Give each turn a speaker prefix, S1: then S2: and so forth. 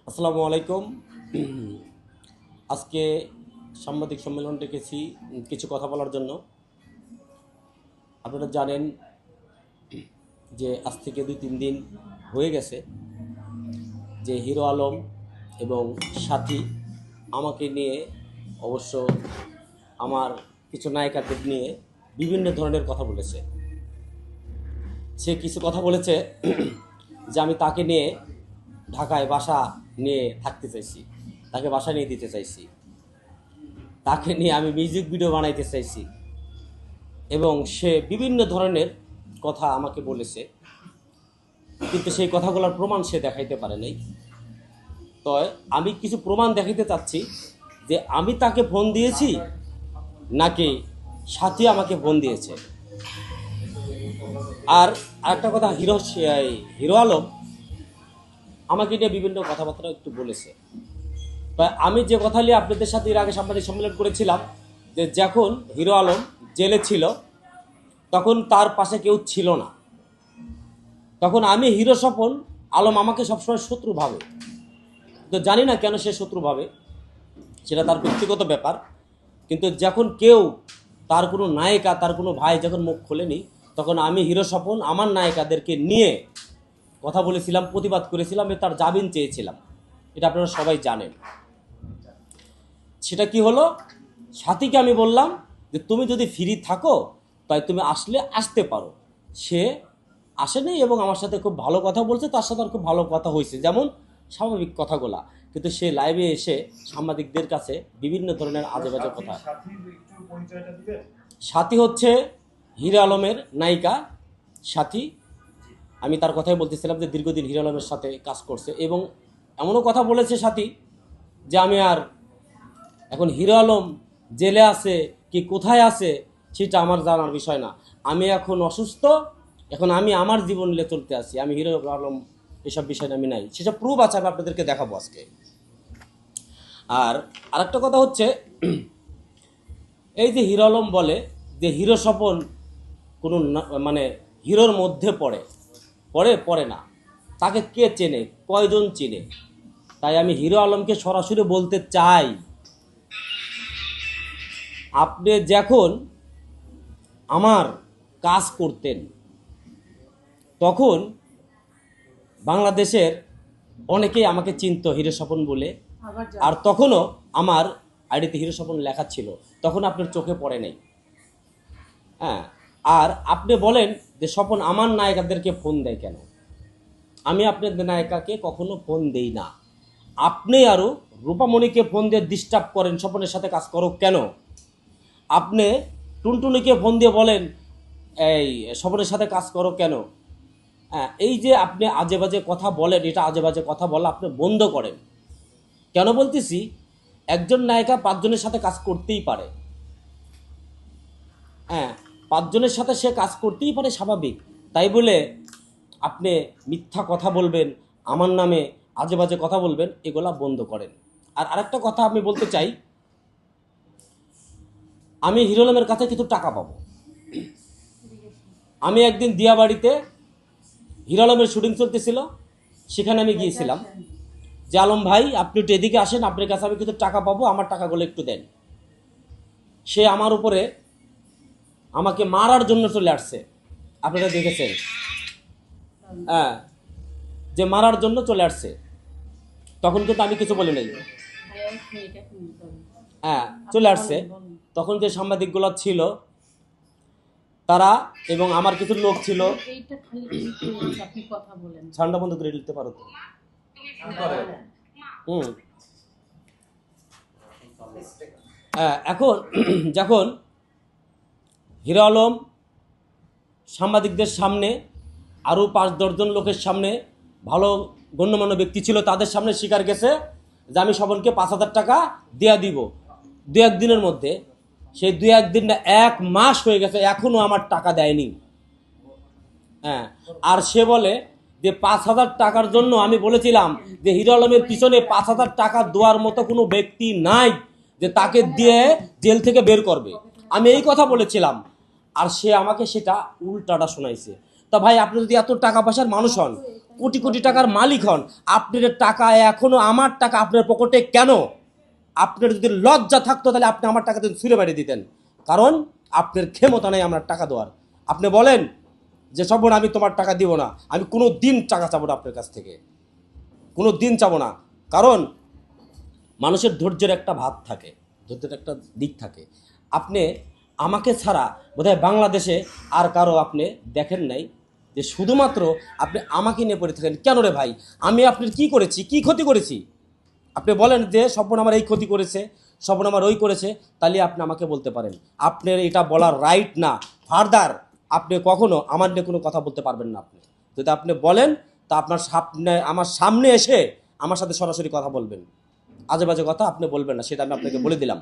S1: আসসালামু আলাইকুম। আজকে সাংবাদিক সম্মেলন ডেকেছি কিছু কথা বলার জন্য। আপনারা জানেন যে আজ থেকে 2-3 দিন হয়ে গেছে যে হিরো আলম এবং সাথী আমাকে নিয়ে, অবশ্য আমার কিছু নায়িকাদের নিয়ে বিভিন্ন ধরনের কথা বলেছে। সে কিছু কথা বলেছে যে আমি তাকে নিয়ে ঢাকায় বাসা নিয়ে থাকতে চাইছি, তাকে বাসা নিয়ে দিতে চাইছি, তাকে নিয়ে আমি মিউজিক ভিডিও বানাইতে চাইছি, এবং সে বিভিন্ন ধরনের কথা আমাকে বলেছে, কিন্তু সেই কথাগুলোর প্রমাণ সে দেখাইতে পারে নাই। তো আমি কিছু প্রমাণ দেখাইতে চাচ্ছি যে আমি তাকে ফোন দিয়েছি নাকি সাথী আমাকে ফোন দিয়েছে। আর আরেকটা কথা, হিরো আলম আমাকে নিয়ে বিভিন্ন কথাবার্তা একটু বলেছে। আমি যে কথা নিয়ে আপনাদের সাথে এর আগে সাংবাদিক সম্মেলন করেছিলাম যে যখন হিরো আলম জেলে ছিল তখন তার পাশে কেউ ছিল না, তখন আমি হিরো স্বপন আলম আমাকে সবসময় শত্রু ভাবে। তো জানি না কেন সে শত্রু ভাবে, সেটা তার ব্যক্তিগত ব্যাপার। কিন্তু যখন কেউ, তার কোনো নায়িকা, তার কোনো ভাই যখন মুখ খোলেনি, তখন আমি হিরো স্বপন আমার নায়িকাদেরকে নিয়ে কথা বলেছিলাম, প্রতিবাদ করেছিলাম, তার জামিন চেয়েছিলাম। এটা আপনারা সবাই জানেন। সেটা কি হলো, সাথীকে আমি বললাম যে তুমি যদি ফ্রি থাকো তাই তুমি আসতে পারো। সে আসেনি এবং আমার সাথে খুব ভালো কথা বলছে, তার সাথে আর খুব ভালো কথা হয়েছে, যেমন স্বাভাবিক কথাগুলা। কিন্তু সে লাইভে এসে সাংবাদিকদের কাছে বিভিন্ন ধরনের আজেবাজে কথা। সাথী হচ্ছে হিরো আলমের নায়িকা সাথী। আমি তার কথাই বলতেছিলাম যে দীর্ঘদিন হিরো আলমের সাথে কাজ করছে, এবং এমনও কথা বলেছে সাথী যে আমি আর এখন হিরো আলম জেলে আছে কি কোথায় আছে সেটা আমার জানার বিষয় না, আমি এখন অসুস্থ, এখন আমি আমার জীবন নিয়ে চলতে আসি, আমি হিরো আলম এসব বিষয় আমি নাই। সেসব প্রুফ আছে, আমি আপনাদেরকে দেখাবো আজকে। আর আরেকটা কথা হচ্ছে, এই যে হিরো আলম বলে যে হিরো স্বপন কোনো মানে হিরোর মধ্যে পড়ে না, তাকে কে চেনে, কয়জন চেনে? তাই আমি হিরো আলমকে সরাসরি বলতে চাই, আপনি যখন আমার কাজ করতেন তখন বাংলাদেশের অনেকেই আমাকে চিনত হিরো স্বপন বলে, আর তখনও আমার আইডিতে হিরো স্বপন লেখা ছিল, তখন আপনার চোখে পড়ে নাই। হ্যাঁ, আর আপনি বলেন যে স্বপন আমার নায়িকাদেরকে ফোন দেয় কেন? আমি আপনাদের নায়িকাকে কখনো ফোন দেই না। আপনি আরও রূপামণিকে ফোন দিয়ে ডিস্টার্ব করেন স্বপনের সাথে কাজ করো কেন? আপনি টুনটুনিকে ফোন দিয়ে বলেন এই স্বপনের সাথে কাজ করো কেন? হ্যাঁ, এই যে আপনি আজে বাজে কথা বলেন, এটা আজে বাজে কথা বলা আপনি বন্ধ করেন। কেন বলতেছি, একজন নায়িকা 5 জনের সাথে কাজ করতেই পারে। হ্যাঁ, 5 জনের সাথে সে কাজ করতেই পারে, স্বাভাবিক। তাই বলে আপনি মিথ্যা কথা বলবেন, আমার নামে আজে বাজে কথা বলবেন, এগুলা বন্ধ করেন। আর আরেকটা কথা আমি বলতে চাই, আমি হিরো আলমের কাছে কিছু টাকা পাবো। আমি একদিন দিয়াবাড়িতে হিরো আলমের শুটিং চলতেছিল, সেখানে আমি গিয়েছিলাম যে আলম ভাই আপনি একটু এদিকে আসেন, আপনার কাছে আমি কিছু টাকা পাবো, আমার টাকাগুলো একটু দেন। সে আমার উপরে আমাকে মারার জন্য চলে আসছে, আপনারা দেখেছেন। হ্যাঁ, যে মারার জন্য চলে আসছে, তখন কিন্তু আমি কিছু বলি নাই। হ্যাঁ, চলে আসছে। তখন যে সাংবাদিকগুলো ছিল তারা এবং আমার কিছু লোক ছিল, ঠান্ডা বন্ধ করে দিতে পারো তো। হ্যাঁ, এখন যখন হিরো আলম সাংবাদিকদের সামনে, আরও 5-10 জন লোকের সামনে, ভালো গণ্যমান্য ব্যক্তি ছিল, তাদের সামনে স্বীকার গেছে যে আমি স্বপনকে 5,000 টাকা দেয়া দিব 2-1 দিনের মধ্যে। সেই 2-1 দিন না, 1 মাস হয়ে গেছে, এখনও আমার টাকা দেয়নি। হ্যাঁ, আর সে বলে যে 5,000 টাকার জন্য আমি বলেছিলাম যে হিরো আলমের পিছনে 5,000 টাকা দেওয়ার মতো কোনো ব্যক্তি নাই যে তাকে দিয়ে জেল থেকে বের করবে, আমি এই কথা বলেছিলাম। আর সে আমাকে সেটা উল্টাটা শোনাইছে। তা ভাই, আপনি যদি এত টাকা পয়সার মানুষ হন, কোটি কোটি টাকার মালিক হন, আপনার টাকা এখনো আমার টাকা আপনার পকেটে কেন? আপনার যদি লজ্জা থাকতো তাহলে আপনি আমার টাকা ছুঁড়ে মারিয়ে দিতেন, কারণ আপনার ক্ষমতা নেই আমার টাকা দেওয়ার। আপনি বলেন যে স্বপন আমি তোমার টাকা দিব না, আমি কোনো দিন টাকা চাবো না আপনার কাছ থেকে, কোনো দিন চাবো না। কারণ মানুষের ধৈর্যের একটা ভাত থাকে, ধৈর্যের একটা দিক থাকে। আপনি আমাকে ছাড়া বোধহয় বাংলাদেশে আর কারো আপনি দেখেন নাই যে শুধুমাত্র আপনি আমাকে নিয়ে পড়ে থাকেন। কেন রে ভাই, আমি আপনার কি করেছি, কি ক্ষতি করেছি? আপনি বলেন যে স্বপন আমার এই ক্ষতি করেছে, স্বপন আমার ওই করেছে, তাহলে আপনি আমাকে বলতে পারেন। আপনার এটা বলার রাইট না। ফার্দার আপনি কখনো আমার নিয়ে কোনো কথা বলতে পারবেন না। আপনি যদি আপনি বলেন তা আপনার সামনে, আমার সামনে এসে আমার সাথে সরাসরি কথা বলবেন। আজে বাজে কথা আপনি বলবেন না, সেটা আমি আপনাকে বলে দিলাম।